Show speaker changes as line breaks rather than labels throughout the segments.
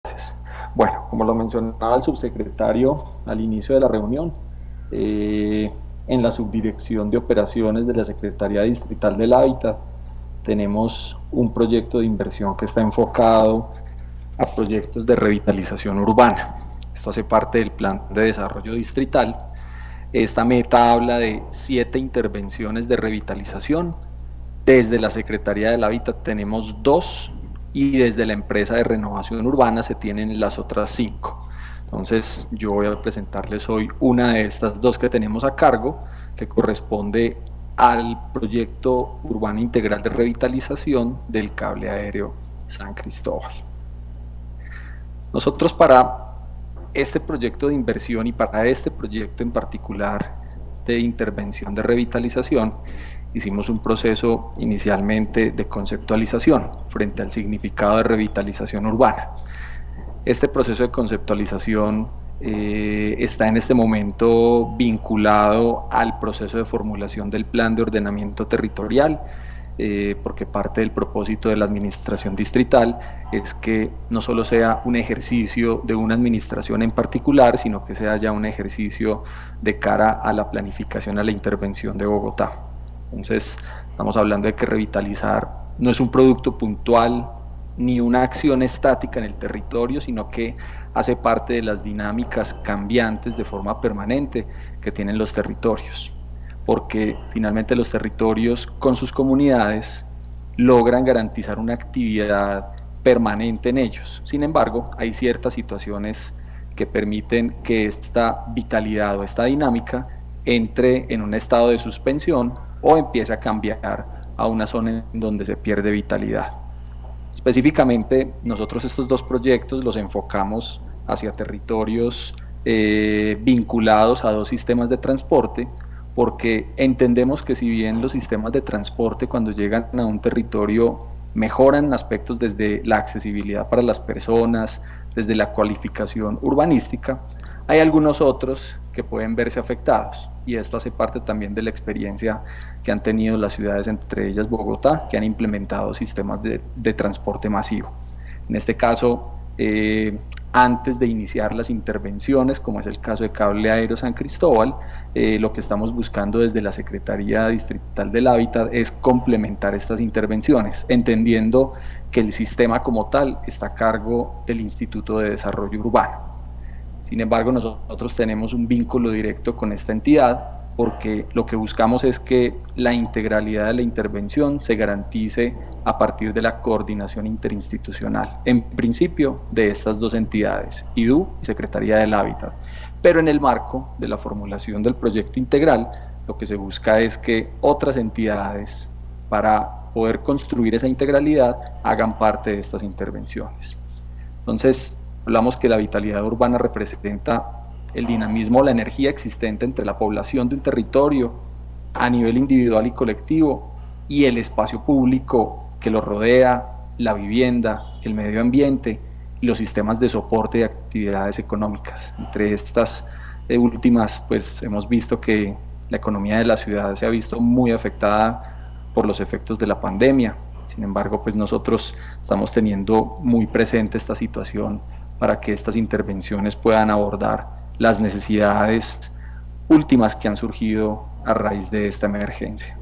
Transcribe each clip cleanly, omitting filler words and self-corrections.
Gracias. Bueno, como lo mencionaba el subsecretario al inicio de la reunión, en la subdirección de operaciones de la Secretaría Distrital del Hábitat tenemos un proyecto de inversión que está enfocado a proyectos de revitalización urbana. Esto hace parte del plan de desarrollo distrital. Esta meta habla de 7 intervenciones de revitalización. Desde la Secretaría del Hábitat tenemos 2 y desde la empresa de renovación urbana se tienen las otras 5. Entonces yo voy a presentarles hoy una de estas 2 que tenemos a cargo, que corresponde al proyecto urbano integral de revitalización del cable aéreo San Cristóbal. Nosotros para este proyecto de inversión y para este proyecto en particular de intervención de revitalización, hicimos un proceso inicialmente de conceptualización frente al significado de revitalización urbana. Este proceso de conceptualización está en este momento vinculado al proceso de formulación del plan de ordenamiento territorial, porque parte del propósito de la administración distrital es que no solo sea un ejercicio de una administración en particular, sino que sea ya un ejercicio de cara a la planificación, a la intervención de Bogotá. Entonces, estamos hablando de que revitalizar no es un producto puntual ni una acción estática en el territorio, sino que hace parte de las dinámicas cambiantes de forma permanente que tienen los territorios, porque finalmente los territorios con sus comunidades logran garantizar una actividad permanente en ellos. Sin embargo, hay ciertas situaciones que permiten que esta vitalidad o esta dinámica entre en un estado de suspensión o empiece a cambiar a una zona en donde se pierde vitalidad. Específicamente, nosotros estos 2 proyectos los enfocamos hacia territorios vinculados a 2 sistemas de transporte, porque entendemos que si bien los sistemas de transporte cuando llegan a un territorio mejoran aspectos desde la accesibilidad para las personas, desde la cualificación urbanística, hay algunos otros que pueden verse afectados, y esto hace parte también de la experiencia que han tenido las ciudades, entre ellas Bogotá, que han implementado sistemas de transporte masivo. En este caso, antes de iniciar las intervenciones, como es el caso de Cable Aéreo San Cristóbal, lo que estamos buscando desde la Secretaría Distrital del Hábitat es complementar estas intervenciones, entendiendo que el sistema como tal está a cargo del Instituto de Desarrollo Urbano. Sin embargo, nosotros tenemos un vínculo directo con esta entidad porque lo que buscamos es que la integralidad de la intervención se garantice a partir de la coordinación interinstitucional, en principio de estas 2 entidades, IDU y Secretaría del Hábitat. Pero en el marco de la formulación del proyecto integral, lo que se busca es que otras entidades, para poder construir esa integralidad, hagan parte de estas intervenciones. Entonces, hablamos que la vitalidad urbana representa el dinamismo, la energía existente entre la población de un territorio a nivel individual y colectivo y el espacio público que lo rodea, la vivienda, el medio ambiente y los sistemas de soporte de actividades económicas. Entre estas últimas, pues hemos visto que la economía de la ciudad se ha visto muy afectada por los efectos de la pandemia. Sin embargo, pues nosotros estamos teniendo muy presente esta situación para que estas intervenciones puedan abordar las necesidades últimas que han surgido a raíz de esta emergencia.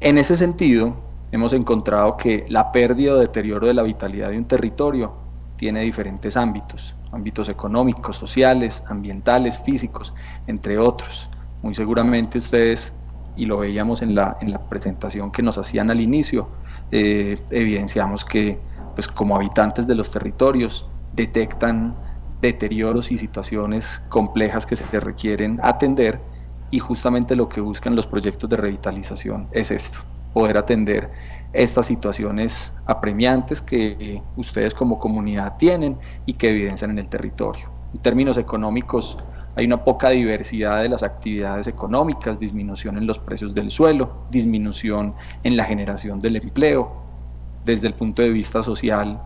En ese sentido, hemos encontrado que la pérdida o deterioro de la vitalidad de un territorio tiene diferentes ámbitos, ámbitos económicos, sociales, ambientales, físicos, entre otros. Muy seguramente ustedes, y lo veíamos en la presentación que nos hacían al inicio, evidenciamos que pues como habitantes de los territorios detectan deterioros y situaciones complejas que se requieren atender, y justamente lo que buscan los proyectos de revitalización es esto, poder atender estas situaciones apremiantes que ustedes como comunidad tienen y que evidencian en el territorio. En términos económicos, hay una poca diversidad de las actividades económicas, disminución en los precios del suelo, disminución en la generación del empleo. Desde el punto de vista social,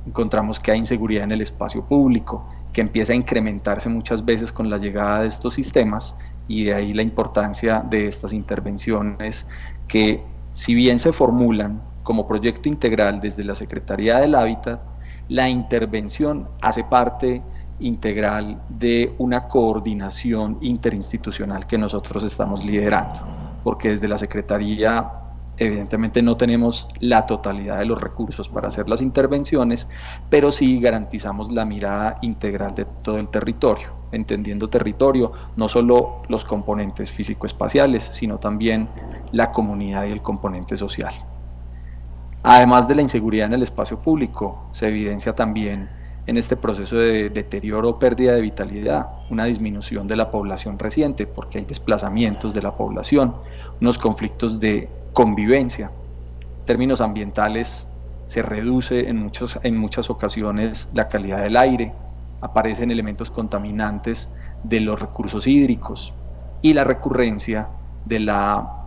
encontramos que hay inseguridad en el espacio público, que empieza a incrementarse muchas veces con la llegada de estos sistemas, y de ahí la importancia de estas intervenciones que, si bien se formulan como proyecto integral desde la Secretaría del Hábitat, la intervención hace parte integral de una coordinación interinstitucional que nosotros estamos liderando, porque desde la Secretaría evidentemente no tenemos la totalidad de los recursos para hacer las intervenciones, pero sí garantizamos la mirada integral de todo el territorio, entendiendo territorio no solo los componentes físico-espaciales, sino también la comunidad y el componente social. Además de la inseguridad en el espacio público, se evidencia también en este proceso de deterioro o pérdida de vitalidad una disminución de la población reciente, porque hay desplazamientos de la población, unos conflictos de convivencia. En términos ambientales, se reduce en muchas ocasiones la calidad del aire, aparecen elementos contaminantes de los recursos hídricos y la recurrencia de la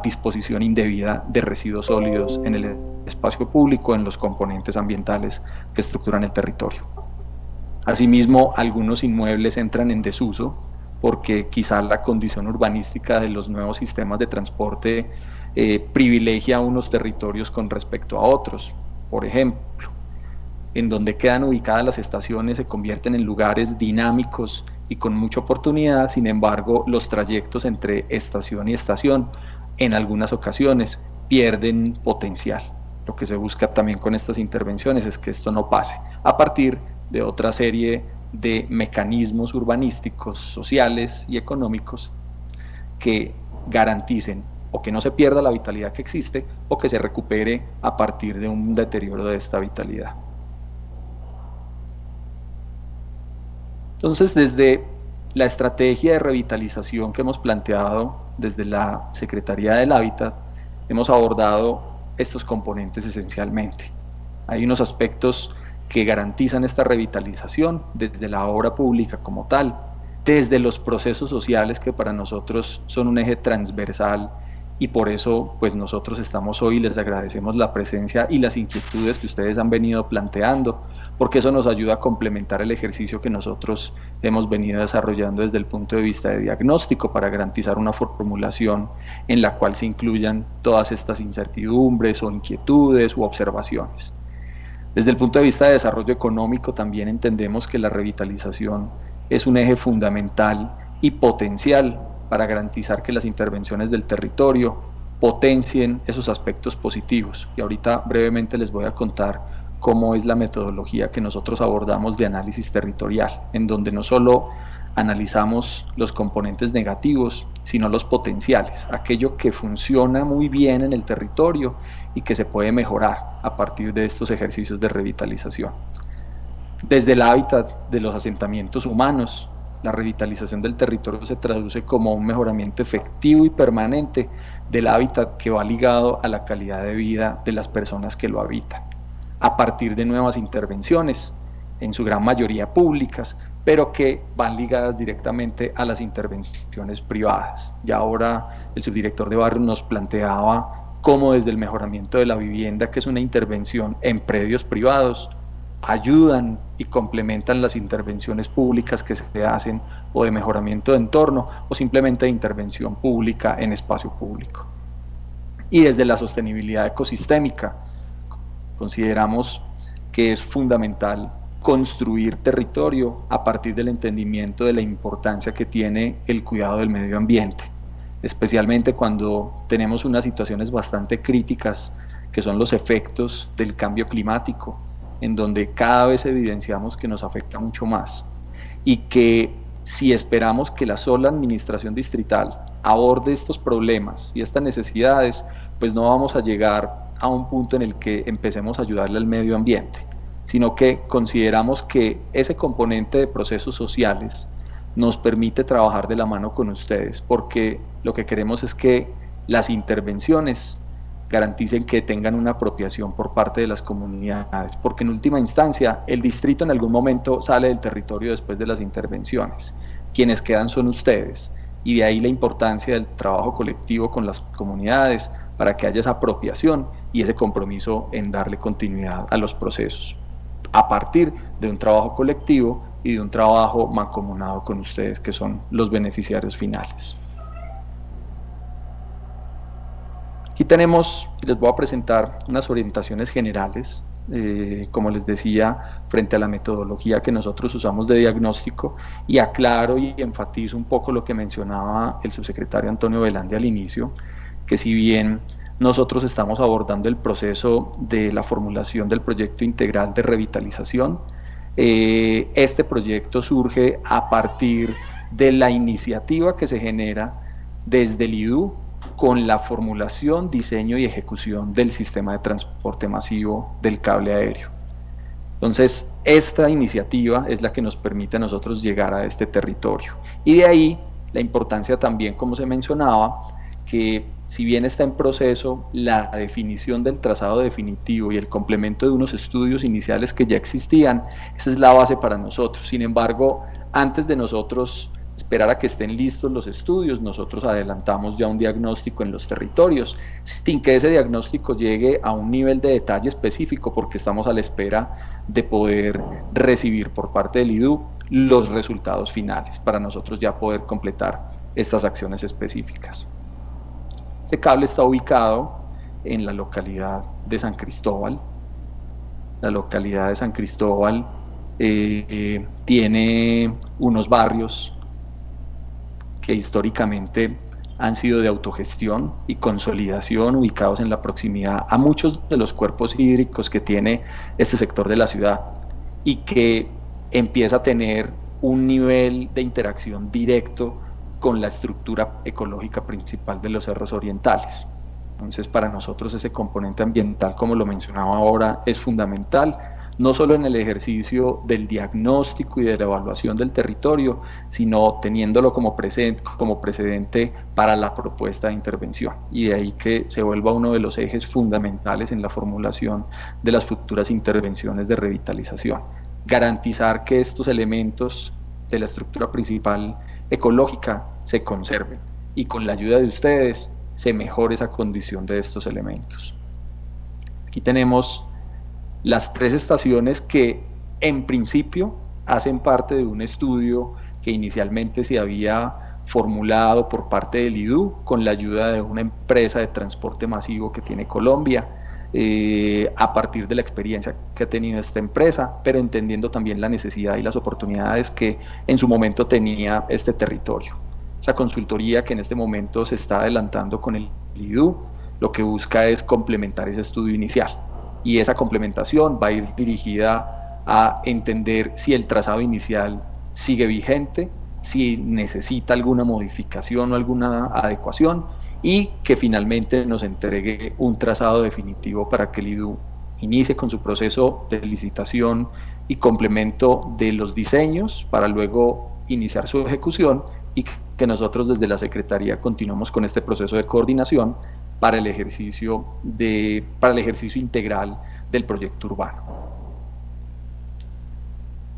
disposición indebida de residuos sólidos en el espacio público, en los componentes ambientales que estructuran el territorio. Asimismo, algunos inmuebles entran en desuso porque quizá la condición urbanística de los nuevos sistemas de transporte privilegia unos territorios con respecto a otros. Por ejemplo, en donde quedan ubicadas las estaciones se convierten en lugares dinámicos y con mucha oportunidad. Sin embargo, los trayectos entre estación y estación en algunas ocasiones pierden potencial. Lo que se busca también con estas intervenciones es que esto no pase, a partir de otra serie de mecanismos urbanísticos, sociales y económicos que garanticen o que no se pierda la vitalidad que existe o que se recupere a partir de un deterioro de esta vitalidad. Entonces, desde la estrategia de revitalización que hemos planteado desde la Secretaría del Hábitat, hemos abordado estos componentes esencialmente. Hay unos aspectos que garantizan esta revitalización desde la obra pública como tal, desde los procesos sociales que para nosotros son un eje transversal y por eso pues nosotros estamos hoy y les agradecemos la presencia y las inquietudes que ustedes han venido planteando, porque eso nos ayuda a complementar el ejercicio que nosotros hemos venido desarrollando desde el punto de vista de diagnóstico para garantizar una formulación en la cual se incluyan todas estas incertidumbres o inquietudes u observaciones. Desde el punto de vista de desarrollo económico también entendemos que la revitalización es un eje fundamental y potencial para garantizar que las intervenciones del territorio potencien esos aspectos positivos. Y ahorita brevemente les voy a contar cómo es la metodología que nosotros abordamos de análisis territorial, en donde no solo analizamos los componentes negativos, sino los potenciales, aquello que funciona muy bien en el territorio y que se puede mejorar a partir de estos ejercicios de revitalización. Desde el hábitat de los asentamientos humanos, la revitalización del territorio se traduce como un mejoramiento efectivo y permanente del hábitat que va ligado a la calidad de vida de las personas que lo habitan, a partir de nuevas intervenciones, en su gran mayoría públicas, pero que van ligadas directamente a las intervenciones privadas. Ya ahora el subdirector de barrio nos planteaba cómo desde el mejoramiento de la vivienda, que es una intervención en predios privados, ayudan y complementan las intervenciones públicas que se hacen o de mejoramiento de entorno o simplemente de intervención pública en espacio público. Y desde la sostenibilidad ecosistémica, consideramos que es fundamental construir territorio a partir del entendimiento de la importancia que tiene el cuidado del medio ambiente, especialmente cuando tenemos unas situaciones bastante críticas que son los efectos del cambio climático, en donde cada vez evidenciamos que nos afecta mucho más y que si esperamos que la sola administración distrital aborde estos problemas y estas necesidades, pues no vamos a llegar a un punto en el que empecemos a ayudarle al medio ambiente, sino que consideramos que ese componente de procesos sociales nos permite trabajar de la mano con ustedes, porque lo que queremos es que las intervenciones garanticen que tengan una apropiación por parte de las comunidades, porque en última instancia el distrito en algún momento sale del territorio después de las intervenciones, quienes quedan son ustedes, y de ahí la importancia del trabajo colectivo con las comunidades para que haya esa apropiación y ese compromiso en darle continuidad a los procesos, a partir de un trabajo colectivo y de un trabajo mancomunado con ustedes, que son los beneficiarios finales. Aquí tenemos, les voy a presentar unas orientaciones generales, como les decía, frente a la metodología que nosotros usamos de diagnóstico, y aclaro y enfatizo un poco lo que mencionaba el subsecretario Antonio Velande al inicio, que si bien nosotros estamos abordando el proceso de la formulación del proyecto integral de revitalización, este proyecto surge a partir de la iniciativa que se genera desde el IDU con la formulación, diseño y ejecución del sistema de transporte masivo del cable aéreo. Entonces, esta iniciativa es la que nos permite a nosotros llegar a este territorio. Y de ahí la importancia también, como se mencionaba, que si bien está en proceso la definición del trazado definitivo y el complemento de unos estudios iniciales que ya existían, esa es la base para nosotros. Sin embargo, antes de nosotros esperar a que estén listos los estudios, nosotros adelantamos ya un diagnóstico en los territorios, sin que ese diagnóstico llegue a un nivel de detalle específico, porque estamos a la espera de poder recibir por parte del IDU los resultados finales, para nosotros ya poder completar estas acciones específicas. Este cable está ubicado en la localidad de San Cristóbal. La localidad de San Cristóbal tiene unos barrios que históricamente han sido de autogestión y consolidación, ubicados en la proximidad a muchos de los cuerpos hídricos que tiene este sector de la ciudad, y que empieza a tener un nivel de interacción directo con la estructura ecológica principal de los cerros orientales. Entonces, para nosotros ese componente ambiental, como lo mencionaba ahora, es fundamental, no solo en el ejercicio del diagnóstico y de la evaluación del territorio, sino teniéndolo como precedente para la propuesta de intervención. Y de ahí que se vuelva uno de los ejes fundamentales en la formulación de las futuras intervenciones de revitalización. Garantizar que estos elementos de la estructura principal ecológica se conserven, y con la ayuda de ustedes se mejore esa condición de estos elementos. Aquí tenemos las 3 estaciones que en principio hacen parte de un estudio que inicialmente se había formulado por parte del IDU con la ayuda de una empresa de transporte masivo que tiene Colombia, a partir de la experiencia que ha tenido esta empresa, pero entendiendo también la necesidad y las oportunidades que en su momento tenía este territorio. Esa consultoría que en este momento se está adelantando con el IDU, lo que busca es complementar ese estudio inicial, y esa complementación va a ir dirigida a entender si el trazado inicial sigue vigente, si necesita alguna modificación o alguna adecuación, y que finalmente nos entregue un trazado definitivo para que el IDU inicie con su proceso de licitación y complemento de los diseños, para luego iniciar su ejecución, y que nosotros desde la Secretaría continuamos con este proceso de coordinación para el ejercicio integral del proyecto urbano.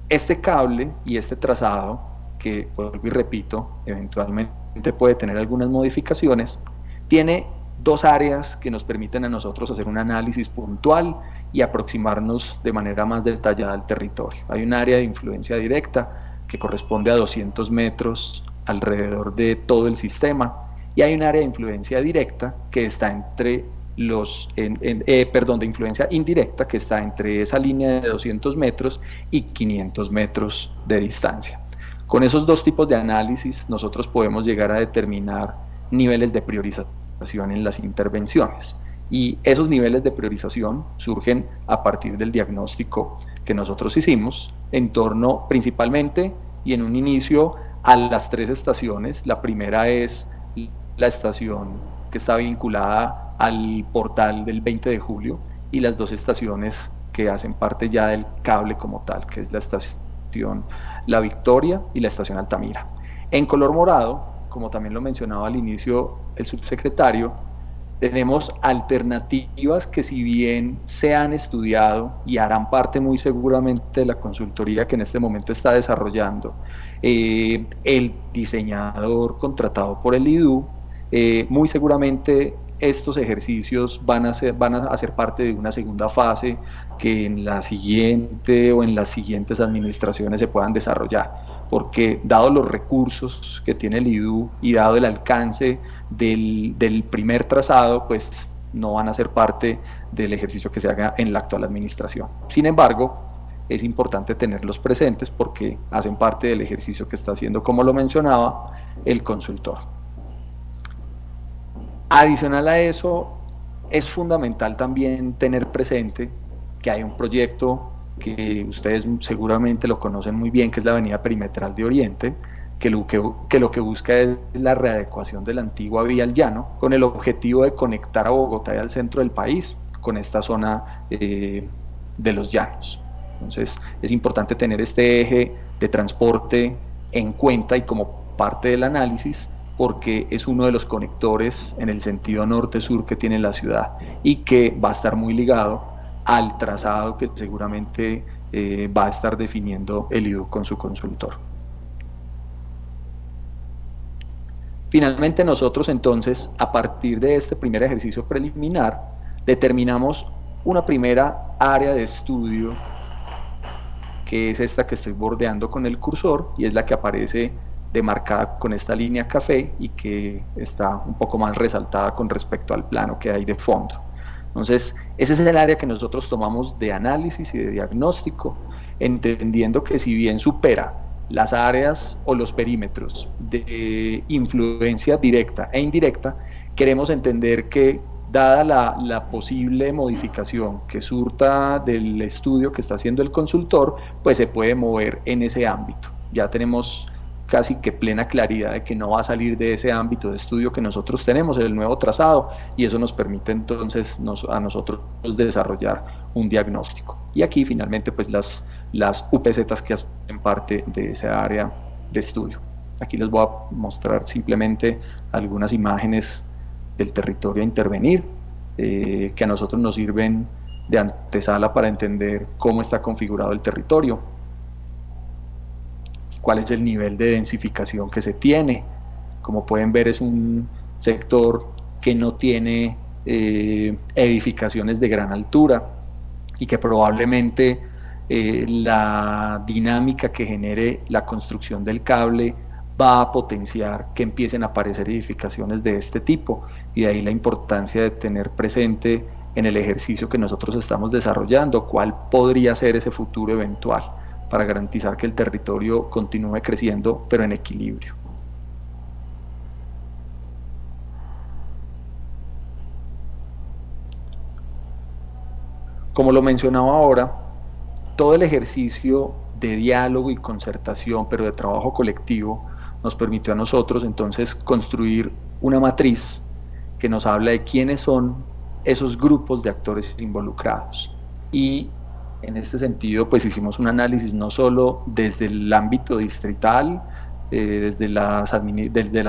Este cable y este trazado, que vuelvo y repito, eventualmente puede tener algunas modificaciones, tiene 2 áreas que nos permiten a nosotros hacer un análisis puntual y aproximarnos de manera más detallada al territorio. Hay un área de influencia directa que corresponde a 200 metros alrededor de todo el sistema, y hay un área de influencia directa que está entre de influencia indirecta, que está entre esa línea de 200 metros y 500 metros de distancia. Con esos 2 tipos de análisis nosotros podemos llegar a determinar niveles de priorización en las intervenciones, y esos niveles de priorización surgen a partir del diagnóstico que nosotros hicimos en torno principalmente y en un inicio a las 3 estaciones. La primera es la estación que está vinculada al portal del 20 de julio, y las 2 estaciones que hacen parte ya del cable como tal, que es la estación La Victoria y la estación Altamira. En color morado, como también lo mencionaba al inicio el subsecretario, tenemos alternativas que, si bien se han estudiado y harán parte muy seguramente de la consultoría que en este momento está desarrollando el diseñador contratado por el IDU, muy seguramente estos ejercicios van a hacer parte de una segunda fase que en la siguiente o en las siguientes administraciones se puedan desarrollar. porque dado los recursos que tiene el IDU y dado el alcance del primer trazado, pues no van a ser parte del ejercicio que se haga en la actual administración. Sin embargo, es importante tenerlos presentes porque hacen parte del ejercicio que está haciendo, como lo mencionaba, el consultor. Adicional a eso, es fundamental también tener presente que hay un proyecto que ustedes seguramente lo conocen muy bien, que es la Avenida Perimetral de Oriente, que lo que busca es la readecuación de la antigua vía al llano, con el objetivo de conectar a Bogotá y al centro del país con esta zona de los llanos. Entonces, es importante tener este eje de transporte en cuenta y como parte del análisis, porque es uno de los conectores en el sentido norte-sur que tiene la ciudad y que va a estar muy ligado al trazado que seguramente va a estar definiendo el IDU con su consultor. Finalmente nosotros entonces, a partir de este primer ejercicio preliminar, determinamos una primera área de estudio, que es esta que estoy bordeando con el cursor y es la que aparece demarcada con esta línea café y que está un poco más resaltada con respecto al plano que hay de fondo. Entonces, ese es el área que nosotros tomamos de análisis y de diagnóstico, entendiendo que si bien supera las áreas o los perímetros de influencia directa e indirecta, queremos entender que dada la posible modificación que surta del estudio que está haciendo el consultor, pues se puede mover en ese ámbito. Ya tenemos casi que plena claridad de que no va a salir de ese ámbito de estudio que nosotros tenemos, el nuevo trazado, y eso nos permite entonces a nosotros desarrollar un diagnóstico. Y aquí finalmente pues las UPZs que hacen parte de esa área de estudio. Aquí les voy a mostrar simplemente algunas imágenes del territorio a intervenir, que a nosotros nos sirven de antesala para entender cómo está configurado el territorio, cuál es el nivel de densificación que se tiene. Como pueden ver, es un sector que no tiene edificaciones de gran altura y que probablemente la dinámica que genere la construcción del cable va a potenciar que empiecen a aparecer edificaciones de este tipo, y de ahí la importancia de tener presente en el ejercicio que nosotros estamos desarrollando cuál podría ser ese futuro eventual para garantizar que el territorio continúe creciendo, pero en equilibrio. Como lo mencionaba ahora, todo el ejercicio de diálogo y concertación, pero de trabajo colectivo, nos permitió a nosotros entonces construir una matriz que nos habla de quiénes son esos grupos de actores involucrados. Y en este sentido, pues hicimos un análisis no solo desde el ámbito distrital, desde las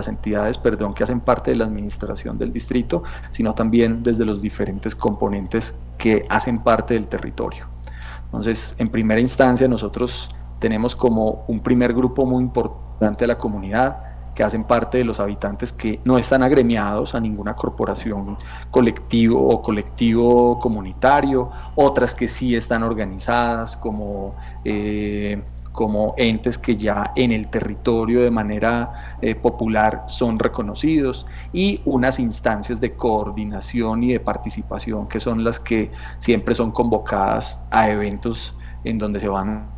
entidades, que hacen parte de la administración del distrito, sino también desde los diferentes componentes que hacen parte del territorio. Entonces, en primera instancia, nosotros tenemos como un primer grupo muy importante de la comunidad, que hacen parte de los habitantes que no están agremiados a ninguna corporación colectivo o colectivo comunitario, otras que sí están organizadas como entes que ya en el territorio de manera popular son reconocidos, y unas instancias de coordinación y de participación que son las que siempre son convocadas a eventos en donde se van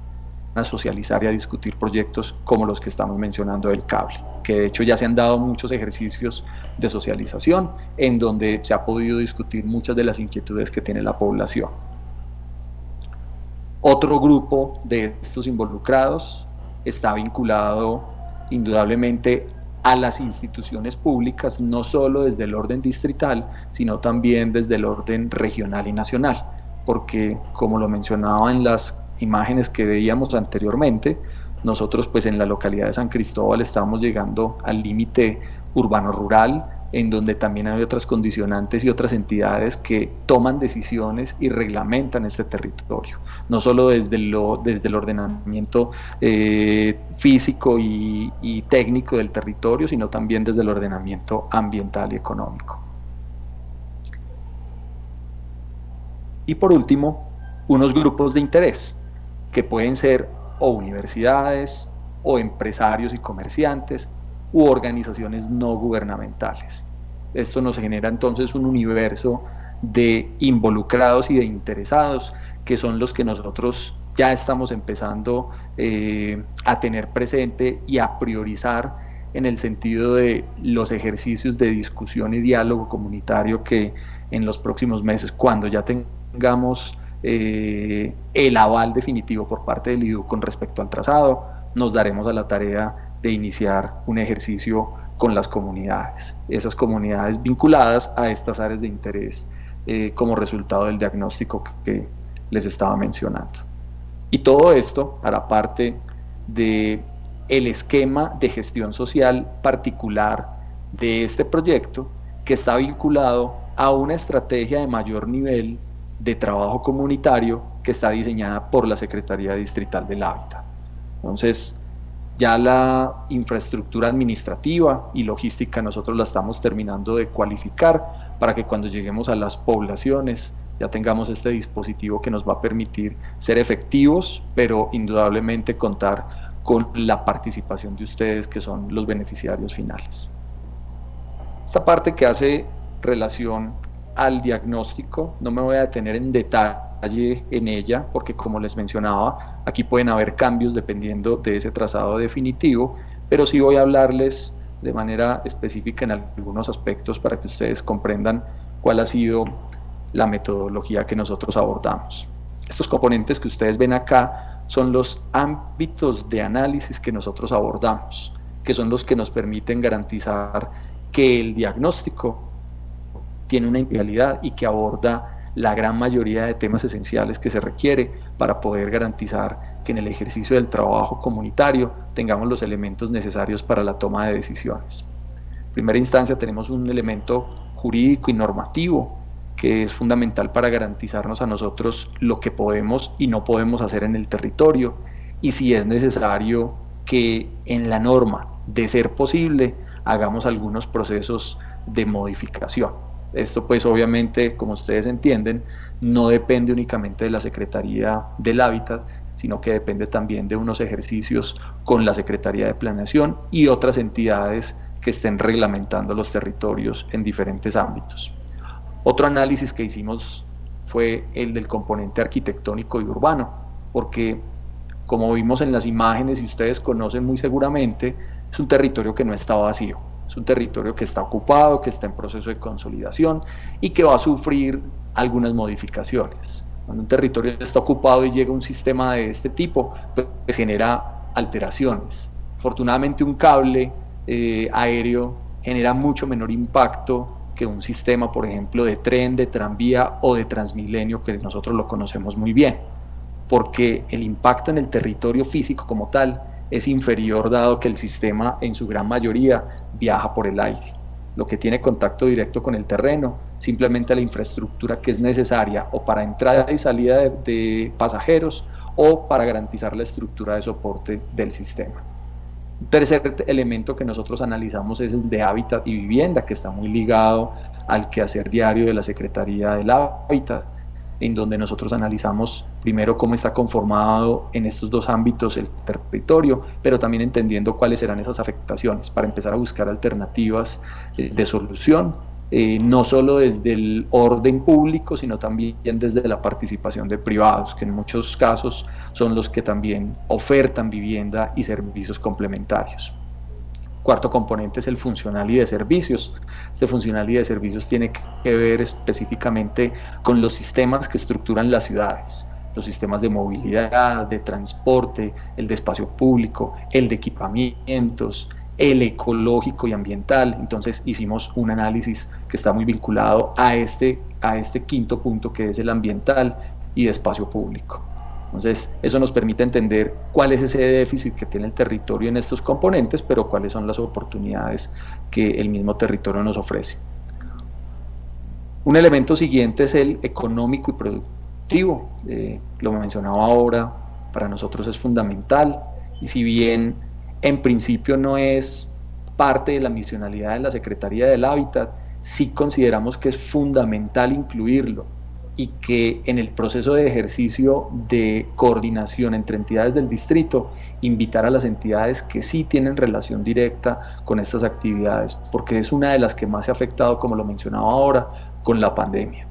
a socializar y a discutir proyectos como los que estamos mencionando del cable, que de hecho ya se han dado muchos ejercicios de socialización en donde se ha podido discutir muchas de las inquietudes que tiene la población. Otro grupo de estos involucrados está vinculado indudablemente a las instituciones públicas, no solo desde el orden distrital, sino también desde el orden regional y nacional, porque como lo mencionaba en las imágenes que veíamos anteriormente, nosotros pues en la localidad de San Cristóbal estamos llegando al límite urbano-rural, en donde también hay otras condicionantes y otras entidades que toman decisiones y reglamentan este territorio, no solo desde el ordenamiento físico y técnico del territorio, sino también desde el ordenamiento ambiental y económico. Y por último, unos grupos de interés, que pueden ser o universidades, o empresarios y comerciantes u organizaciones no gubernamentales. Esto nos genera entonces un universo de involucrados y de interesados que son los que nosotros ya estamos empezando a tener presente y a priorizar en el sentido de los ejercicios de discusión y diálogo comunitario que en los próximos meses, cuando ya tengamos el aval definitivo por parte del IDU con respecto al trazado, nos daremos a la tarea de iniciar un ejercicio con las comunidades, esas comunidades vinculadas a estas áreas de interés como resultado del diagnóstico que les estaba mencionando. Y todo esto hará parte del esquema de gestión social particular de este proyecto, que está vinculado a una estrategia de mayor nivel de trabajo comunitario que está diseñada por la Secretaría Distrital del Hábitat. Entonces, ya la infraestructura administrativa y logística nosotros la estamos terminando de cualificar para que cuando lleguemos a las poblaciones ya tengamos este dispositivo que nos va a permitir ser efectivos, pero indudablemente contar con la participación de ustedes, que son los beneficiarios finales. Esta parte que hace relación al diagnóstico, no me voy a detener en detalle en ella, porque como les mencionaba, aquí pueden haber cambios dependiendo de ese trazado definitivo, pero sí voy a hablarles de manera específica en algunos aspectos para que ustedes comprendan cuál ha sido la metodología que nosotros abordamos. Estos componentes que ustedes ven acá son los ámbitos de análisis que nosotros abordamos, que son los que nos permiten garantizar que el diagnóstico tiene una integralidad y que aborda la gran mayoría de temas esenciales que se requiere para poder garantizar que en el ejercicio del trabajo comunitario tengamos los elementos necesarios para la toma de decisiones. En primera instancia tenemos un elemento jurídico y normativo que es fundamental para garantizarnos a nosotros lo que podemos y no podemos hacer en el territorio, y si es necesario que en la norma, de ser posible, hagamos algunos procesos de modificación. Esto pues obviamente, como ustedes entienden, no depende únicamente de la Secretaría del Hábitat, sino que depende también de unos ejercicios con la Secretaría de Planeación y otras entidades que estén reglamentando los territorios en diferentes ámbitos. Otro análisis que hicimos fue el del componente arquitectónico y urbano, porque como vimos en las imágenes y ustedes conocen muy seguramente, es un territorio que no está vacío, es un territorio que está ocupado, que está en proceso de consolidación y que va a sufrir algunas modificaciones. Cuando un territorio está ocupado y llega un sistema de este tipo, pues genera alteraciones. Afortunadamente un cable aéreo genera mucho menor impacto que un sistema, por ejemplo, de tren, de tranvía o de Transmilenio, que nosotros lo conocemos muy bien, porque el impacto en el territorio físico como tal es inferior, dado que el sistema en su gran mayoría viaja por el aire. Lo que tiene contacto directo con el terreno, simplemente la infraestructura que es necesaria o para entrada y salida de pasajeros o para garantizar la estructura de soporte del sistema. Un tercer elemento que nosotros analizamos es el de hábitat y vivienda, que está muy ligado al quehacer diario de la Secretaría del Hábitat, en donde nosotros analizamos primero cómo está conformado en estos dos ámbitos el territorio, pero también entendiendo cuáles serán esas afectaciones para empezar a buscar alternativas de solución, no solo desde el orden público, sino también desde la participación de privados, que en muchos casos son los que también ofertan vivienda y servicios complementarios. Cuarto componente es el funcional y de servicios. Este funcional y de servicios tiene que ver específicamente con los sistemas que estructuran las ciudades, los sistemas de movilidad, de transporte, el de espacio público, el de equipamientos, el ecológico y ambiental. Entonces hicimos un análisis que está muy vinculado a este quinto punto, que es el ambiental y de espacio público. Entonces, eso nos permite entender cuál es ese déficit que tiene el territorio en estos componentes, pero cuáles son las oportunidades que el mismo territorio nos ofrece. Un elemento siguiente es el económico y productivo. Lo mencionaba ahora, para nosotros es fundamental, y si bien en principio no es parte de la misionalidad de la Secretaría del Hábitat, sí consideramos que es fundamental incluirlo, y que en el proceso de ejercicio de coordinación entre entidades del distrito invitar a las entidades que sí tienen relación directa con estas actividades, porque es una de las que más se ha afectado, como lo mencionaba ahora, con la pandemia.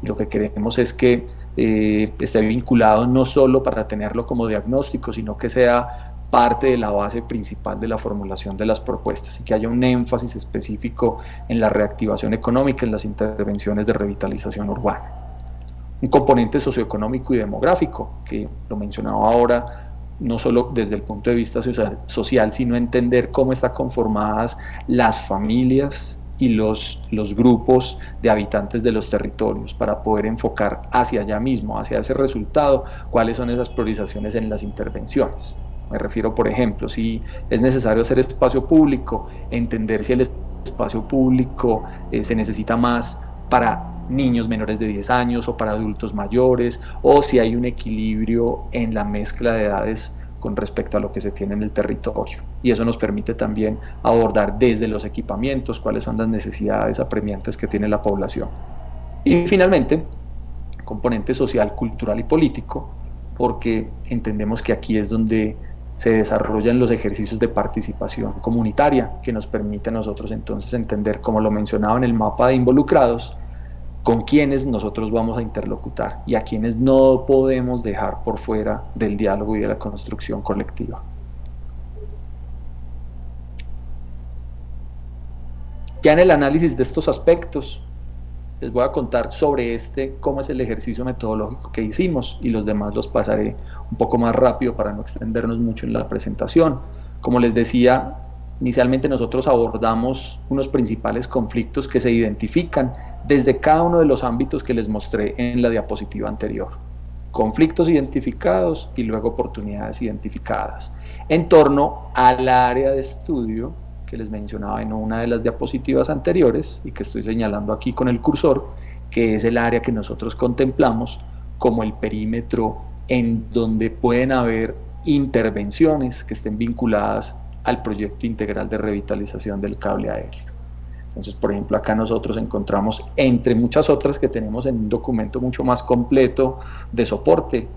Y lo que queremos es que esté vinculado no solo para tenerlo como diagnóstico, sino que sea parte de la base principal de la formulación de las propuestas y que haya un énfasis específico en la reactivación económica, en las intervenciones de revitalización urbana. Un componente socioeconómico y demográfico, que lo mencionaba ahora, no solo desde el punto de vista social, sino entender cómo están conformadas las familias y los grupos de habitantes de los territorios para poder enfocar hacia allá mismo, hacia ese resultado, cuáles son esas priorizaciones en las intervenciones. Me refiero, por ejemplo, si es necesario hacer espacio público, entender si el espacio público se necesita más para niños menores de 10 años o para adultos mayores, o si hay un equilibrio en la mezcla de edades con respecto a lo que se tiene en el territorio. Y eso nos permite también abordar desde los equipamientos cuáles son las necesidades apremiantes que tiene la población. Y finalmente, componente social, cultural y político, porque entendemos que aquí es donde se desarrollan los ejercicios de participación comunitaria que nos permite a nosotros entonces entender, como lo mencionaba en el mapa de involucrados, con quienes nosotros vamos a interlocutar y a quienes no podemos dejar por fuera del diálogo y de la construcción colectiva. Ya en el análisis de estos aspectos, les voy a contar sobre cómo es el ejercicio metodológico que hicimos, y los demás los pasaré un poco más rápido para no extendernos mucho en la presentación. Como les decía, inicialmente nosotros abordamos unos principales conflictos que se identifican desde cada uno de los ámbitos que les mostré en la diapositiva anterior. Conflictos identificados y luego oportunidades identificadas en torno al área de estudio que les mencionaba en una de las diapositivas anteriores y que estoy señalando aquí con el cursor, que es el área que nosotros contemplamos como el perímetro en donde pueden haber intervenciones que estén vinculadas al proyecto integral de revitalización del cable aéreo. Entonces, por ejemplo, acá nosotros encontramos, entre muchas otras que tenemos en un documento mucho más completo de soporte,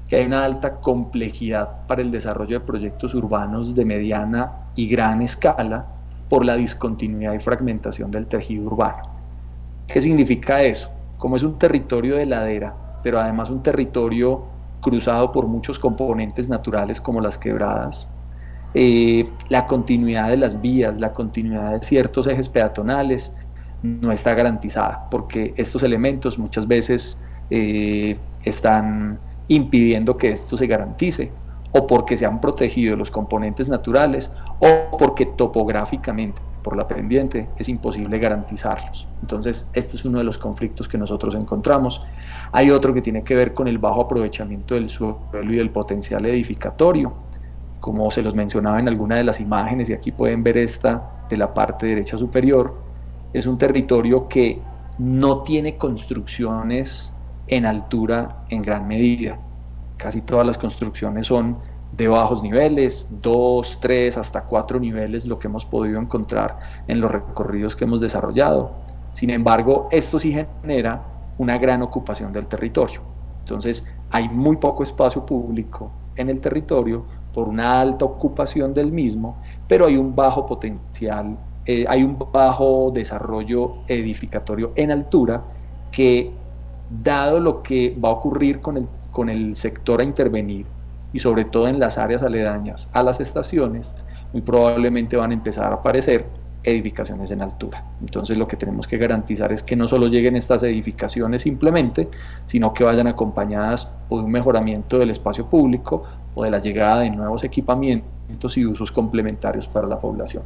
que hay una alta complejidad para el desarrollo de proyectos urbanos de mediana y gran escala por la discontinuidad y fragmentación del tejido urbano. ¿Qué significa eso? Como es un territorio de ladera, pero además un territorio cruzado por muchos componentes naturales como las quebradas, la continuidad de las vías, la continuidad de ciertos ejes peatonales no está garantizada, porque estos elementos muchas veces están impidiendo que esto se garantice, o porque se han protegido los componentes naturales, o porque topográficamente, por la pendiente, es imposible garantizarlos. Entonces, este es uno de los conflictos que nosotros encontramos. Hay otro que tiene que ver con el bajo aprovechamiento del suelo y del potencial edificatorio, como se los mencionaba en alguna de las imágenes, y aquí pueden ver esta de la parte derecha superior. Es un territorio que no tiene construcciones en altura en gran medida. Casi todas las construcciones son de bajos niveles, 2, 3, hasta 4 niveles, lo que hemos podido encontrar en los recorridos que hemos desarrollado. Sin embargo, esto sí genera una gran ocupación del territorio. Entonces, hay muy poco espacio público en el territorio por una alta ocupación del mismo, pero hay un bajo potencial, hay un bajo desarrollo edificatorio en altura que, dado lo que va a ocurrir con el sector a intervenir, y sobre todo en las áreas aledañas a las estaciones, muy probablemente van a empezar a aparecer edificaciones en altura. Entonces lo que tenemos que garantizar es que no solo lleguen estas edificaciones simplemente, sino que vayan acompañadas o de un mejoramiento del espacio público o de la llegada de nuevos equipamientos y usos complementarios para la población.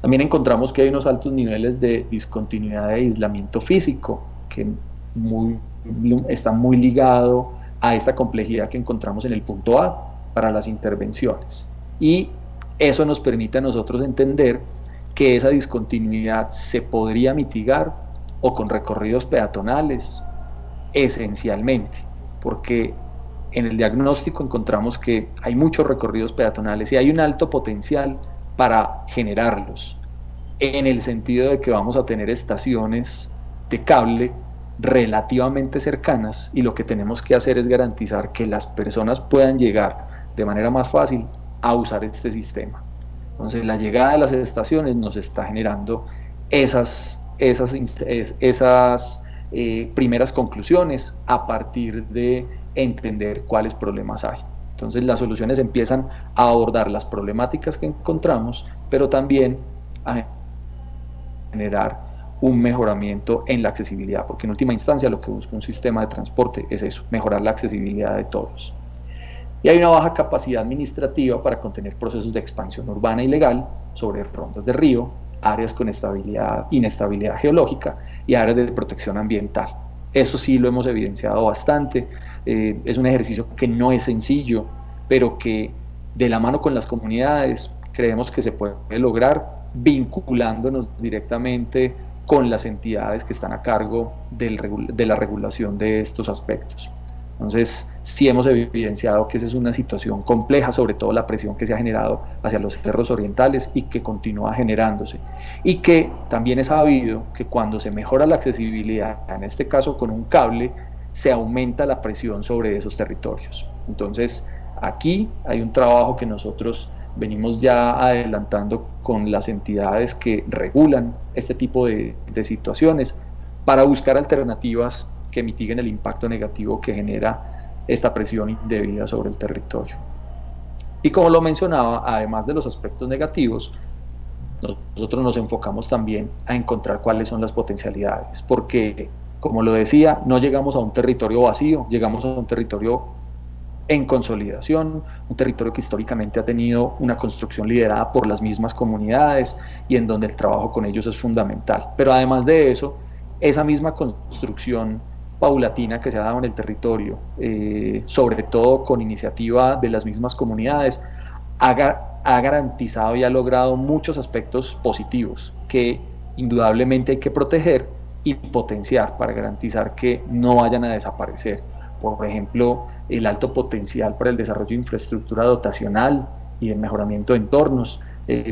También encontramos que hay unos altos niveles de discontinuidad de aislamiento físico, que está muy ligado a esta complejidad que encontramos en el punto A para las intervenciones. Y eso nos permite a nosotros entender que esa discontinuidad se podría mitigar o con recorridos peatonales, esencialmente, porque en el diagnóstico encontramos que hay muchos recorridos peatonales y hay un alto potencial para generarlos, en el sentido de que vamos a tener estaciones de cable relativamente cercanas, y lo que tenemos que hacer es garantizar que las personas puedan llegar de manera más fácil a usar este sistema. Entonces la llegada de las estaciones nos está generando esas primeras conclusiones a partir de entender cuáles problemas hay. Entonces las soluciones empiezan a abordar las problemáticas que encontramos, pero también a generar un mejoramiento en la accesibilidad, porque en última instancia lo que busca un sistema de transporte es eso, mejorar la accesibilidad de todos. Y hay una baja capacidad administrativa para contener procesos de expansión urbana y legal sobre rondas de río, áreas con inestabilidad geológica y áreas de protección ambiental. Eso sí lo hemos evidenciado bastante. Es un ejercicio que no es sencillo, pero que de la mano con las comunidades creemos que se puede lograr vinculándonos directamente con las entidades que están a cargo de la regulación de estos aspectos. Entonces, sí hemos evidenciado que esa es una situación compleja, sobre todo la presión que se ha generado hacia los cerros orientales y que continúa generándose. Y que también es sabido que cuando se mejora la accesibilidad, en este caso con un cable, se aumenta la presión sobre esos territorios. Entonces, aquí hay un trabajo que nosotros venimos ya adelantando con las entidades que regulan este tipo de situaciones para buscar alternativas que mitiguen el impacto negativo que genera esta presión indebida sobre el territorio. Y como lo mencionaba, además de los aspectos negativos, nosotros nos enfocamos también a encontrar cuáles son las potencialidades, porque, como lo decía, no llegamos a un territorio vacío, llegamos a un territorio en consolidación, un territorio que históricamente ha tenido una construcción liderada por las mismas comunidades y en donde el trabajo con ellos es fundamental. Pero además de eso, esa misma construcción paulatina que se ha dado en el territorio, sobre todo con iniciativa de las mismas comunidades, ha garantizado y ha logrado muchos aspectos positivos que indudablemente hay que proteger y potenciar para garantizar que no vayan a desaparecer. Por ejemplo, el alto potencial para el desarrollo de infraestructura dotacional y el mejoramiento de entornos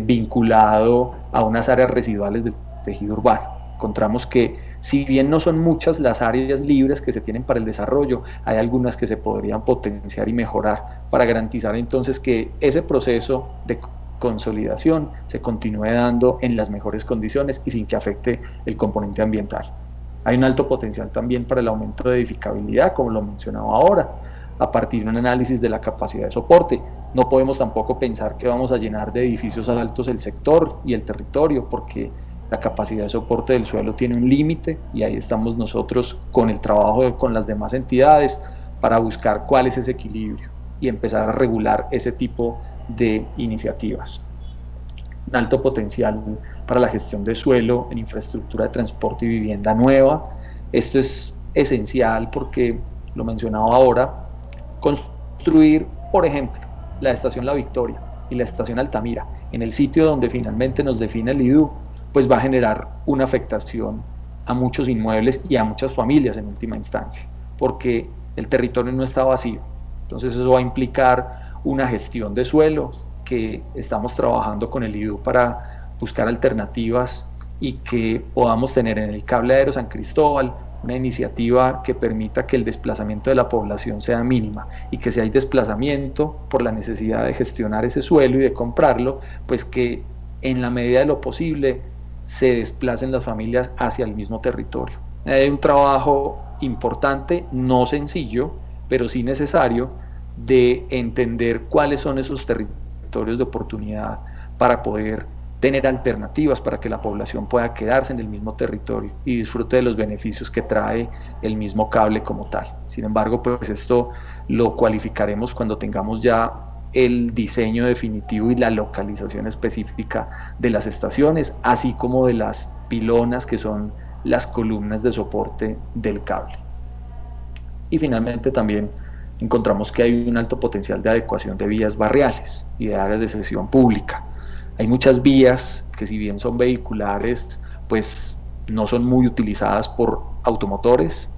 vinculado a unas áreas residuales del tejido urbano. Encontramos que si bien no son muchas las áreas libres que se tienen para el desarrollo, hay algunas que se podrían potenciar y mejorar para garantizar entonces que ese proceso de consolidación se continúe dando en las mejores condiciones y sin que afecte el componente ambiental. Hay un alto potencial también para el aumento de edificabilidad, como lo mencionaba ahora, a partir de un análisis de la capacidad de soporte. No podemos tampoco pensar que vamos a llenar de edificios altos el sector y el territorio, porque la capacidad de soporte del suelo tiene un límite y ahí estamos nosotros con el trabajo con las demás entidades para buscar cuál es ese equilibrio y empezar a regular ese tipo de iniciativas. Un alto potencial para la gestión de suelo en infraestructura de transporte y vivienda nueva. Esto es esencial porque, lo mencionaba ahora, construir, por ejemplo, la estación La Victoria y la estación Altamira en el sitio donde finalmente nos define el IDU, pues va a generar una afectación a muchos inmuebles y a muchas familias en última instancia, porque el territorio no está vacío. Entonces eso va a implicar una gestión de suelo que estamos trabajando con el IDU para buscar alternativas y que podamos tener en el cable aéreo San Cristóbal una iniciativa que permita que el desplazamiento de la población sea mínima y que si hay desplazamiento por la necesidad de gestionar ese suelo y de comprarlo, pues que en la medida de lo posible se desplacen las familias hacia el mismo territorio. Hay un trabajo importante, no sencillo, pero sí necesario, de entender cuáles son esos territorios de oportunidad para poder tener alternativas para que la población pueda quedarse en el mismo territorio y disfrute de los beneficios que trae el mismo cable como tal. Sin embargo, pues esto lo cualificaremos cuando tengamos ya el diseño definitivo y la localización específica de las estaciones, así como de las pilonas que son las columnas de soporte del cable. Y finalmente también encontramos que hay un alto potencial de adecuación de vías barriales y de áreas de cesión pública. Hay muchas vías que, si bien son vehiculares, pues no son muy utilizadas por automotores.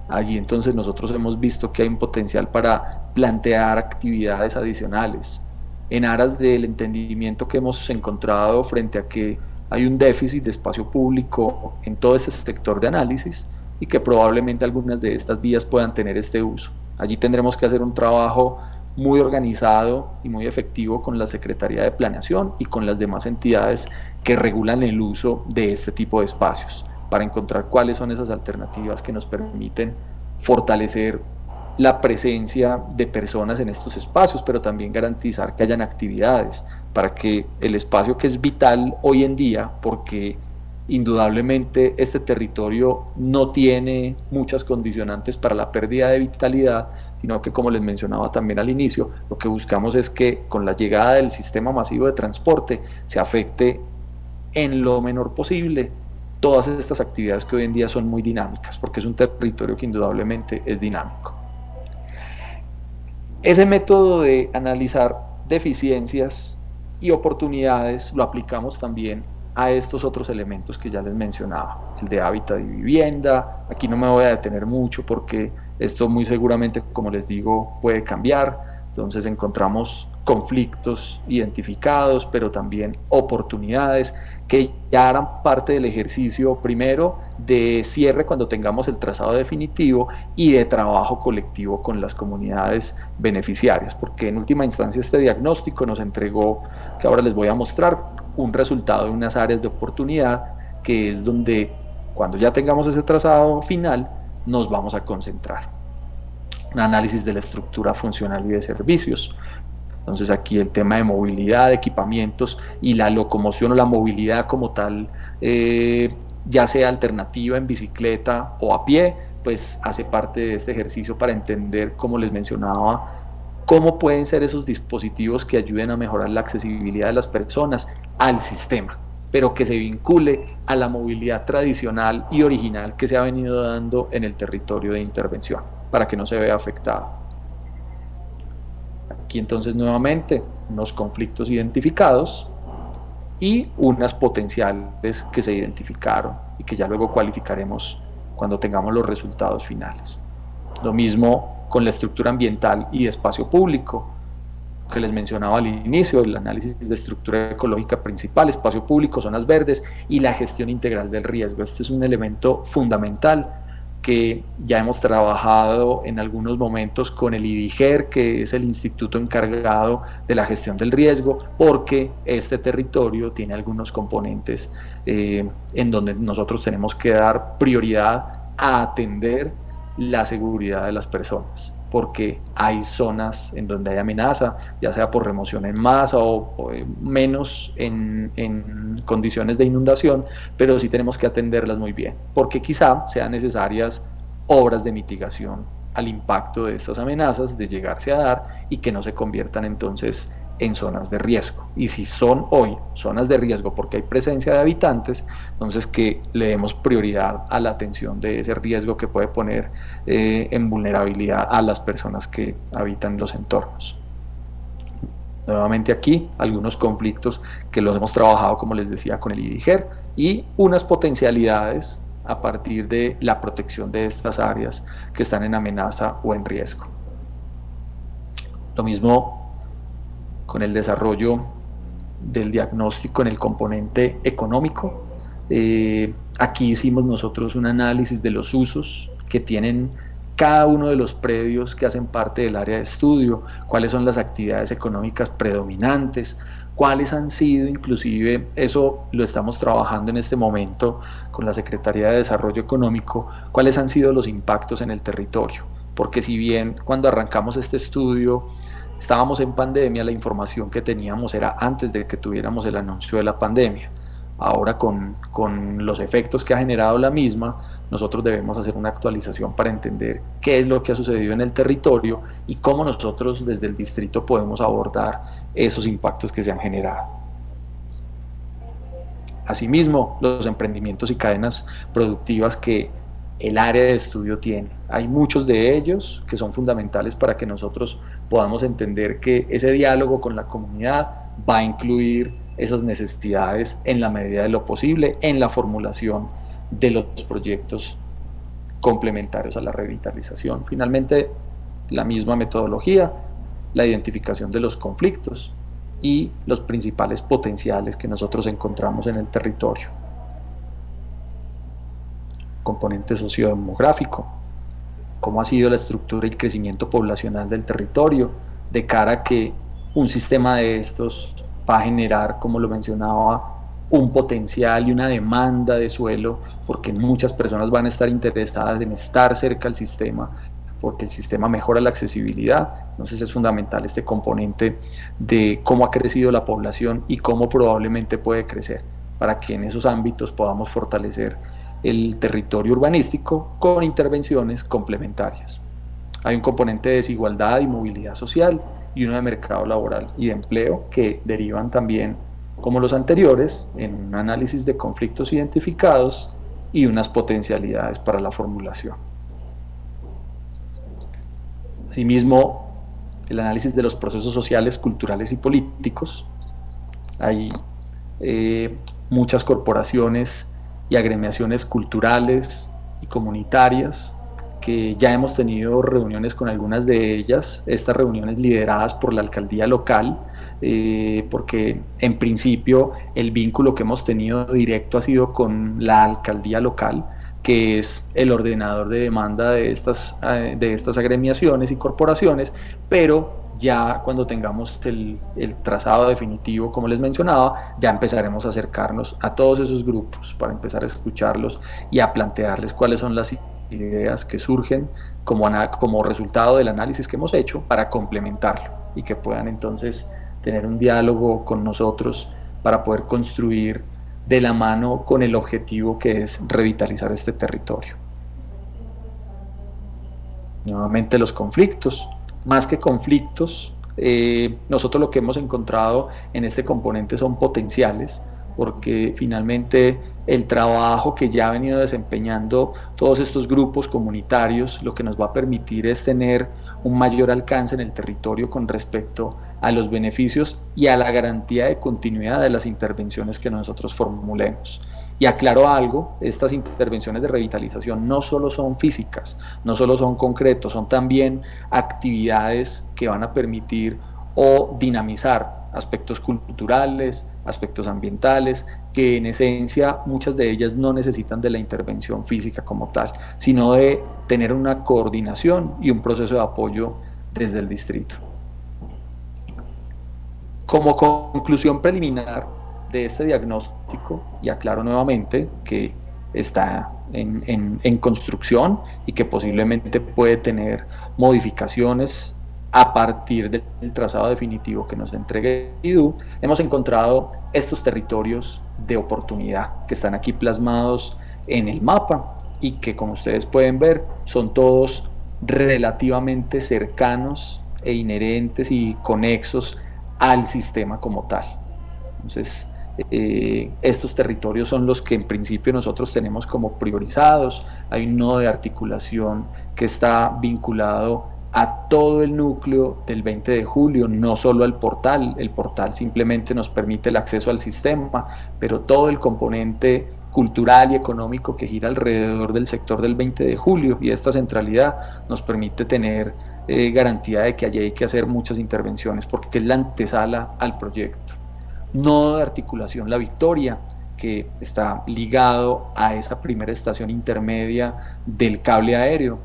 Allí entonces nosotros hemos visto que hay un potencial para plantear actividades adicionales en aras del entendimiento que hemos encontrado frente a que hay un déficit de espacio público en todo este sector de análisis y que probablemente algunas de estas vías puedan tener este uso. Allí tendremos que hacer un trabajo muy organizado y muy efectivo con la Secretaría de Planeación y con las demás entidades que regulan el uso de este tipo de espacios, para encontrar cuáles son esas alternativas que nos permiten fortalecer la presencia de personas en estos espacios, pero también garantizar que hayan actividades para que el espacio, que es vital hoy en día, porque indudablemente este territorio no tiene muchas condicionantes para la pérdida de vitalidad, sino que, como les mencionaba también al inicio, lo que buscamos es que con la llegada del sistema masivo de transporte se afecte en lo menor posible todas estas actividades que hoy en día son muy dinámicas, porque es un territorio que indudablemente es dinámico. Ese método de analizar deficiencias y oportunidades lo aplicamos también a estos otros elementos que ya les mencionaba, el de hábitat y vivienda. Aquí no me voy a detener mucho porque esto muy seguramente, como les digo, puede cambiar. Entonces encontramos conflictos identificados, pero también oportunidades que ya harán parte del ejercicio, primero de cierre cuando tengamos el trazado definitivo, y de trabajo colectivo con las comunidades beneficiarias, porque en última instancia este diagnóstico nos entregó, que ahora les voy a mostrar, un resultado de unas áreas de oportunidad, que es donde, cuando ya tengamos ese trazado final, nos vamos a concentrar. Un análisis de la estructura funcional y de servicios. Entonces aquí el tema de movilidad, de equipamientos y la locomoción o la movilidad como tal, ya sea alternativa en bicicleta o a pie, pues hace parte de este ejercicio para entender, como les mencionaba, cómo pueden ser esos dispositivos que ayuden a mejorar la accesibilidad de las personas al sistema, pero que se vincule a la movilidad tradicional y original que se ha venido dando en el territorio de intervención, para que no se vea afectado. Aquí entonces nuevamente unos conflictos identificados y unas potenciales que se identificaron y que ya luego cualificaremos cuando tengamos los resultados finales. Lo mismo con la estructura ambiental y espacio público, que les mencionaba al inicio, el análisis de estructura ecológica principal, espacio público, zonas verdes y la gestión integral del riesgo. Este es un elemento fundamental que ya hemos trabajado en algunos momentos con el IDIGER, que es el instituto encargado de la gestión del riesgo, porque este territorio tiene algunos componentes en donde nosotros tenemos que dar prioridad a atender la seguridad de las personas, porque hay zonas en donde hay amenaza, ya sea por remoción en masa o menos en condiciones de inundación, pero sí tenemos que atenderlas muy bien, porque quizá sean necesarias obras de mitigación al impacto de estas amenazas de llegarse a dar y que no se conviertan entonces en zonas de riesgo. Y si son hoy zonas de riesgo porque hay presencia de habitantes, entonces que le demos prioridad a la atención de ese riesgo que puede poner en vulnerabilidad a las personas que habitan los entornos. Nuevamente aquí algunos conflictos que los hemos trabajado, como les decía, con el IDIGER, y unas potencialidades a partir de la protección de estas áreas que están en amenaza o en riesgo. Lo mismo con el desarrollo del diagnóstico en el componente económico. Aquí hicimos nosotros un análisis de los usos que tienen cada uno de los predios que hacen parte del área de estudio, cuáles son las actividades económicas predominantes, cuáles han sido, inclusive eso lo estamos trabajando en este momento con la Secretaría de Desarrollo Económico, cuáles han sido los impactos en el territorio, porque si bien cuando arrancamos este estudio estábamos en pandemia, la información que teníamos era antes de que tuviéramos el anuncio de la pandemia. Ahora con los efectos que ha generado la misma, nosotros debemos hacer una actualización para entender qué es lo que ha sucedido en el territorio y cómo nosotros desde el distrito podemos abordar esos impactos que se han generado. Asimismo, los emprendimientos y cadenas productivas que el área de estudio tiene. Hay muchos de ellos que son fundamentales para que nosotros podamos entender que ese diálogo con la comunidad va a incluir esas necesidades en la medida de lo posible en la formulación de los proyectos complementarios a la revitalización. Finalmente, la misma metodología, la identificación de los conflictos y los principales potenciales que nosotros encontramos en el territorio. Componente sociodemográfico, cómo ha sido la estructura y el crecimiento poblacional del territorio, de cara a que un sistema de estos va a generar, como lo mencionaba, un potencial y una demanda de suelo, porque muchas personas van a estar interesadas en estar cerca al sistema, porque el sistema mejora la accesibilidad. Entonces es fundamental este componente de cómo ha crecido la población y cómo probablemente puede crecer, para que en esos ámbitos podamos fortalecer el territorio urbanístico con intervenciones complementarias. Hay un componente de desigualdad y movilidad social y uno de mercado laboral y de empleo que derivan también, como los anteriores, en un análisis de conflictos identificados y unas potencialidades para la formulación. Asimismo, el análisis de los procesos sociales, culturales y políticos. Hay muchas corporaciones y agremiaciones culturales y comunitarias que ya hemos tenido reuniones con algunas de ellas, estas reuniones lideradas por la alcaldía local, porque en principio el vínculo que hemos tenido directo ha sido con la alcaldía local, que es el ordenador de demanda de estas agremiaciones y corporaciones, pero ya cuando tengamos el trazado definitivo, como les mencionaba, ya empezaremos a acercarnos a todos esos grupos para empezar a escucharlos y a plantearles cuáles son las ideas que surgen como resultado del análisis que hemos hecho para complementarlo y que puedan entonces tener un diálogo con nosotros para poder construir de la mano con el objetivo que es revitalizar este territorio. Nuevamente los conflictos, más que conflictos, nosotros lo que hemos encontrado en este componente son potenciales, porque finalmente el trabajo que ya ha venido desempeñando todos estos grupos comunitarios lo que nos va a permitir es tener un mayor alcance en el territorio con respecto a los beneficios y a la garantía de continuidad de las intervenciones que nosotros formulemos. Y aclaro algo, estas intervenciones de revitalización no solo son físicas, no solo son concretos, son también actividades que van a permitir o dinamizar aspectos culturales, aspectos ambientales, que en esencia muchas de ellas no necesitan de la intervención física como tal, sino de tener una coordinación y un proceso de apoyo desde el distrito. Como conclusión preliminar de este diagnóstico, y aclaro nuevamente que está en construcción y que posiblemente puede tener modificaciones a partir del trazado definitivo que nos entregue IDU, hemos encontrado estos territorios de oportunidad que están aquí plasmados en el mapa y que, como ustedes pueden ver, son todos relativamente cercanos e inherentes y conexos al sistema como tal. Entonces, estos territorios son los que en principio nosotros tenemos como priorizados. Hay un nodo de articulación que está vinculado a todo el núcleo del 20 de julio, no solo al portal. El portal simplemente nos permite el acceso al sistema, pero todo el componente cultural y económico que gira alrededor del sector del 20 de julio y esta centralidad nos permite tener garantía de que allí hay que hacer muchas intervenciones porque es la antesala al proyecto. Nodo de articulación La Victoria, que está ligado a esa primera estación intermedia del cable aéreo.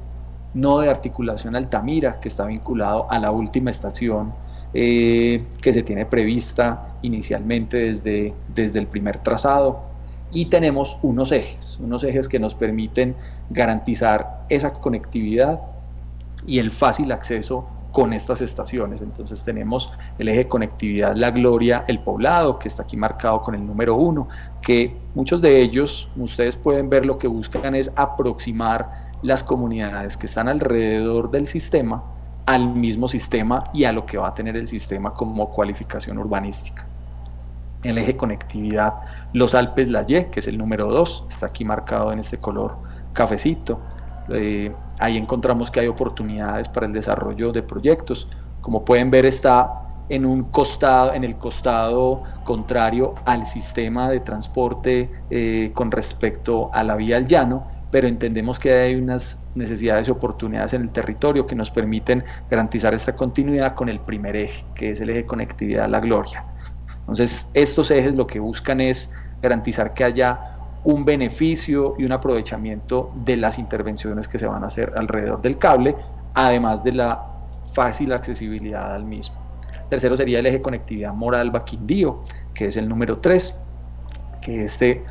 Nodo de articulación Altamira, que está vinculado a la última estación que se tiene prevista inicialmente desde el primer trazado. Y tenemos unos ejes que nos permiten garantizar esa conectividad y el fácil acceso con estas estaciones. Entonces tenemos el eje de conectividad La Gloria, El Poblado, que está aquí marcado con el número 1, que muchos de ellos, ustedes pueden ver, lo que buscan es aproximar las comunidades que están alrededor del sistema al mismo sistema y a lo que va a tener el sistema como cualificación urbanística. El eje de conectividad Los Alpes La Y, que es el número 2, está aquí marcado en este color cafecito. Ahí encontramos que hay oportunidades para el desarrollo de proyectos. Como pueden ver, está en el costado contrario al sistema de transporte con respecto a la vía al llano, pero entendemos que hay unas necesidades y oportunidades en el territorio que nos permiten garantizar esta continuidad con el primer eje, que es el eje de conectividad La Gloria. Entonces, estos ejes lo que buscan es garantizar que haya un beneficio y un aprovechamiento de las intervenciones que se van a hacer alrededor del cable, además de la fácil accesibilidad al mismo. Tercero sería el eje conectividad Moral-Quindío, que es el número 3, que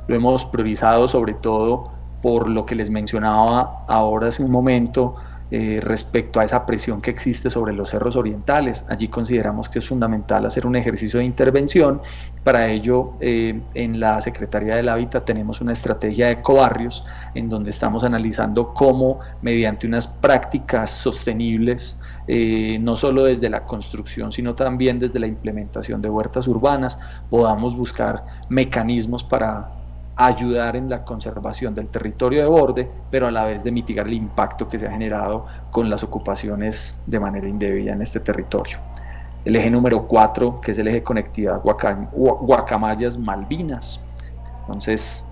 lo hemos priorizado sobre todo por lo que les mencionaba ahora hace un momento, respecto a esa presión que existe sobre los cerros orientales. Allí consideramos que es fundamental hacer un ejercicio de intervención. Para ello, en la Secretaría del Hábitat tenemos una estrategia de ecobarrios en donde estamos analizando cómo, mediante unas prácticas sostenibles, no solo desde la construcción, sino también desde la implementación de huertas urbanas, podamos buscar mecanismos para ayudar en la conservación del territorio de borde, pero a la vez de mitigar el impacto que se ha generado con las ocupaciones de manera indebida en este territorio. El eje número 4, que es el eje conectividad Guacamayas-Malvinas. Entonces,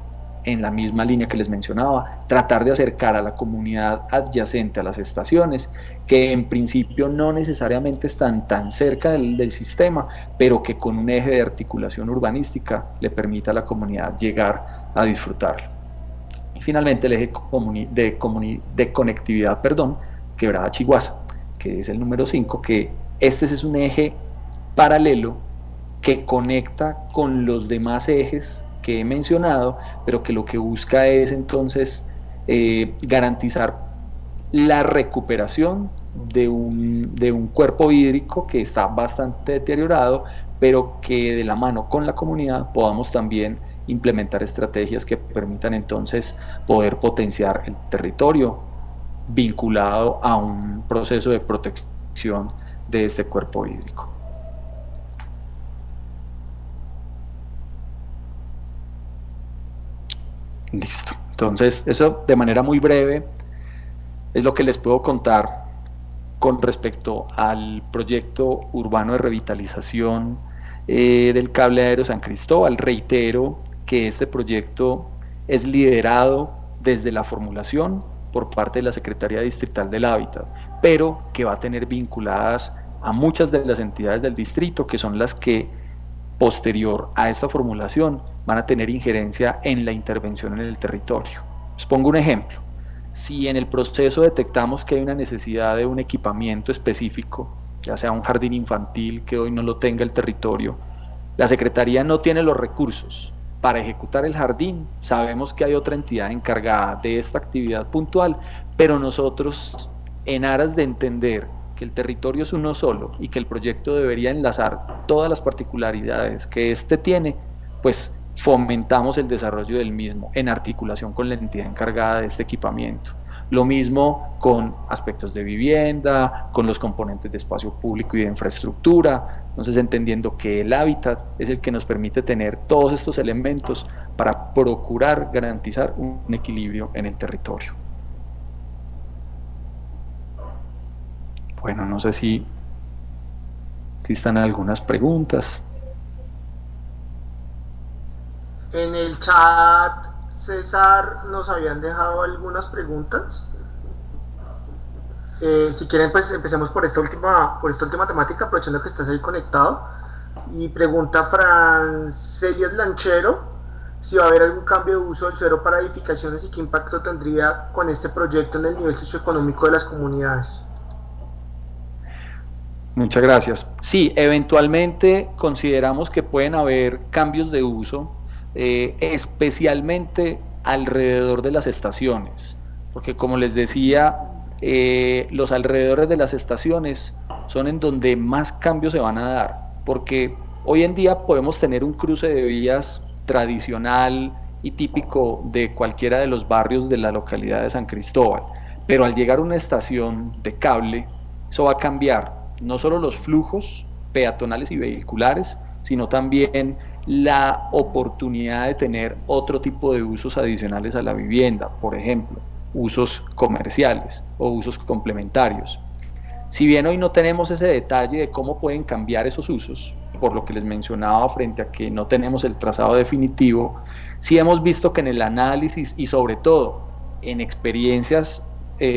en la misma línea que les mencionaba, tratar de acercar a la comunidad adyacente a las estaciones, que en principio no necesariamente están tan cerca del sistema, pero que con un eje de articulación urbanística le permita a la comunidad llegar a disfrutarlo. Y finalmente el eje de conectividad, Quebrada-Chiguaza, que es el número 5, que este es un eje paralelo que conecta con los demás ejes que he mencionado, pero que lo que busca es entonces garantizar la recuperación de un cuerpo hídrico que está bastante deteriorado, pero que de la mano con la comunidad podamos también implementar estrategias que permitan entonces poder potenciar el territorio vinculado a un proceso de protección de este cuerpo hídrico. Listo. Entonces, eso de manera muy breve es lo que les puedo contar con respecto al proyecto urbano de revitalización del cable aéreo San Cristóbal. Reitero que este proyecto es liderado desde la formulación por parte de la Secretaría Distrital del Hábitat, pero que va a tener vinculadas a muchas de las entidades del distrito, que son las que posterior a esta formulación van a tener injerencia en la intervención en el territorio. Les pongo un ejemplo. Si en el proceso detectamos que hay una necesidad de un equipamiento específico, ya sea un jardín infantil que hoy no lo tenga el territorio, la Secretaría no tiene los recursos para ejecutar el jardín, sabemos que hay otra entidad encargada de esta actividad puntual, pero nosotros, en aras de entender que el territorio es uno solo y que el proyecto debería enlazar todas las particularidades que éste tiene, pues fomentamos el desarrollo del mismo en articulación con la entidad encargada de este equipamiento. Lo mismo con aspectos de vivienda, con los componentes de espacio público y de infraestructura. Entonces, entendiendo que el hábitat es el que nos permite tener todos estos elementos para procurar garantizar un equilibrio en el territorio. Bueno, no sé si están algunas preguntas.
En el chat, César, nos habían dejado algunas preguntas. Si quieren, pues empecemos por esta última temática, aprovechando que estás ahí conectado. Y pregunta Francelias Lanchero si va a haber algún cambio de uso del suelo para edificaciones y qué impacto tendría con este proyecto en el nivel socioeconómico de las comunidades.
Muchas gracias. Sí, eventualmente consideramos que pueden haber cambios de uso, especialmente alrededor de las estaciones, porque como les decía, los alrededores de las estaciones son en donde más cambios se van a dar, porque hoy en día podemos tener un cruce de vías tradicional y típico de cualquiera de los barrios de la localidad de San Cristóbal, pero al llegar a una estación de cable, eso va a cambiar no solo los flujos peatonales y vehiculares, sino también la oportunidad de tener otro tipo de usos adicionales a la vivienda, por ejemplo, usos comerciales o usos complementarios. Si bien hoy no tenemos ese detalle de cómo pueden cambiar esos usos, por lo que les mencionaba frente a que no tenemos el trazado definitivo, sí hemos visto que en el análisis y sobre todo en experiencias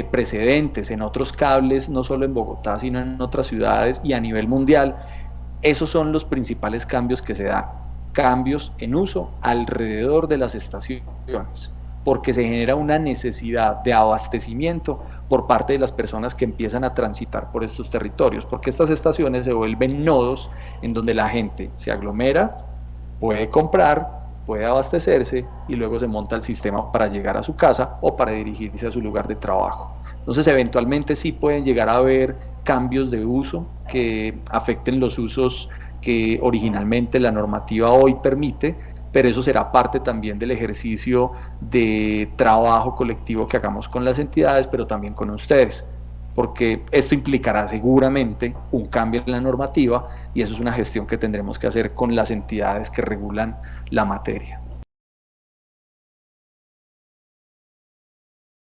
precedentes en otros cables, no solo en Bogotá, sino en otras ciudades y a nivel mundial, esos son los principales cambios que se dan. Cambios en uso alrededor de las estaciones, porque se genera una necesidad de abastecimiento por parte de las personas que empiezan a transitar por estos territorios, porque estas estaciones se vuelven nodos en donde la gente se aglomera, puede comprar, puede abastecerse y luego se monta el sistema para llegar a su casa o para dirigirse a su lugar de trabajo. Entonces, eventualmente sí pueden llegar a haber cambios de uso que afecten los usos que originalmente la normativa hoy permite, pero eso será parte también del ejercicio de trabajo colectivo que hagamos con las entidades, pero también con ustedes, porque esto implicará seguramente un cambio en la normativa y eso es una gestión que tendremos que hacer con las entidades que regulan la materia.